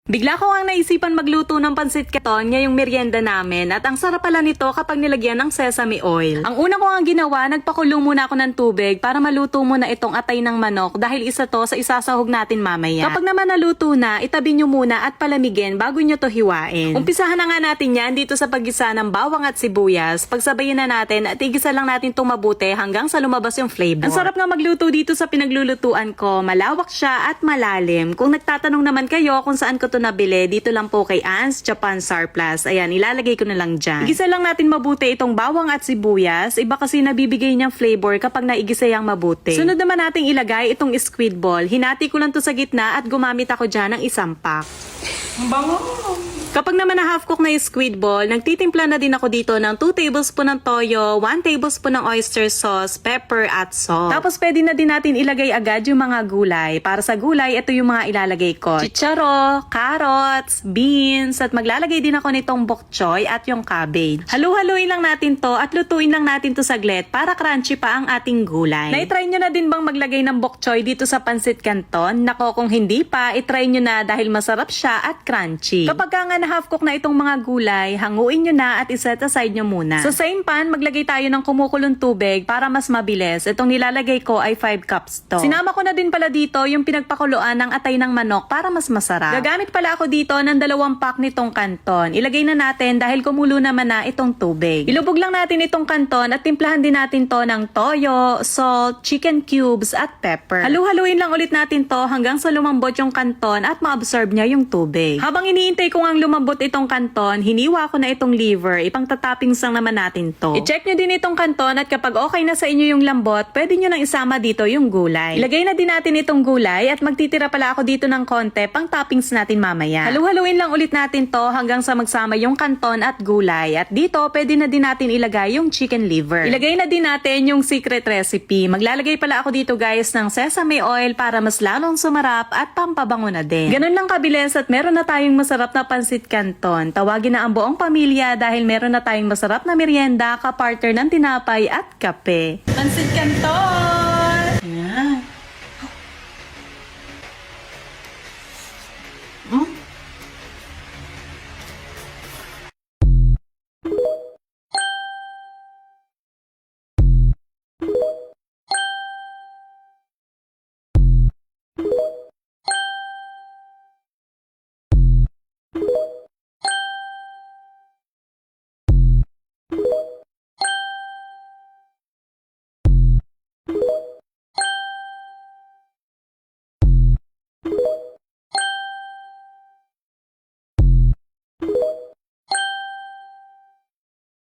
Bigla ko ang naisipan magluto ng pansit canton ngayong merienda namin at ang sarap pala nito kapag nilagyan ng sesame oil. Ang una ko ang ginawa, nagpakulo muna ako ng tubig para maluto muna itong atay ng manok dahil isa to sa isasahog natin mamaya. Kapag naman naluto na, itabi nyo muna at palamigin bago nyo to hiwain. Umpisahan na nga natin yan dito sa paggisa ng bawang at sibuyas. Pagsabayin na natin at igisa lang natin itong mabuti hanggang sa lumabas yung flavor. Ang sarap nga magluto dito sa pinaglulutuan ko, malawak siya at malalim. Kung nagtatanong naman kayo kung saan ko nabili, dito lang po kay Ann's Japan Surplus. Ayan, ilalagay ko na lang dyan. Igisa lang natin mabuti itong bawang at sibuyas. Iba kasi nabibigay niyang flavor kapag naigisa yang mabuti. Sunod naman nating ilagay itong squid ball. Hinati ko lang to sa gitna at gumamit ako dyan ng isang pack. Ang bango! Kapag naman na half cook na yung squid ball, nagtitimpla na din ako dito ng 2 tablespoon ng toyo, 1 tablespoon ng oyster sauce, pepper at salt. Tapos pwede na din natin ilagay agad yung mga gulay. Para sa gulay, ito yung mga ilalagay ko. Chicharo, carrots, beans, at maglalagay din ako nitong bok choy at yung cabbage. Halu-haluin lang natin to at lutuin lang natin to saglit para crunchy pa ang ating gulay. Na-try nyo na din bang maglagay ng bok choy dito sa pansit canton? Nako, kung hindi pa, itry nyo na dahil masarap siya at crunchy. Kapag nga half cook na itong mga gulay, hanguin nyo na at iset aside nyo muna. Sa same pan, maglagay tayo ng kumukulong tubig para mas mabilis. Itong nilalagay ko ay 5 cups to. Sinama ko na din pala dito yung pinagpakuluan ng atay ng manok para mas masarap. Gagamit pala ako dito ng 2 pack nitong kanton. Ilagay na natin dahil kumulo naman na itong tubig. Ilubog lang natin itong kanton at timplahan din natin to ng toyo, salt, chicken cubes at pepper. Halu-haluin lang ulit natin to hanggang sa lumambot yung kanton at ma-absorb niya yung tubig. Habang iniintay ko ang lumambot itong kanton, hiniwa ko na itong liver. Ipang tatappings lang naman natin to. I-check nyo din itong kanton at kapag okay na sa inyo yung lambot, pwede nyo nang isama dito yung gulay. Ilagay na din natin itong gulay at magtitira pala ako dito ng konti pang toppings natin mamaya. Halu-haluin lang ulit natin to hanggang sa magsama yung kanton at gulay. At dito, pwede na din natin ilagay yung chicken liver. Ilagay na din natin yung secret recipe. Maglalagay pala ako dito guys ng sesame oil para mas lalong sumarap at pampabango na din. Ganun lang kabilis at meron na tayong masarap na pansit canton. Tawagin na ang buong pamilya dahil meron na tayong masarap na merienda, kapartner ng tinapay at kape. Pansit canton!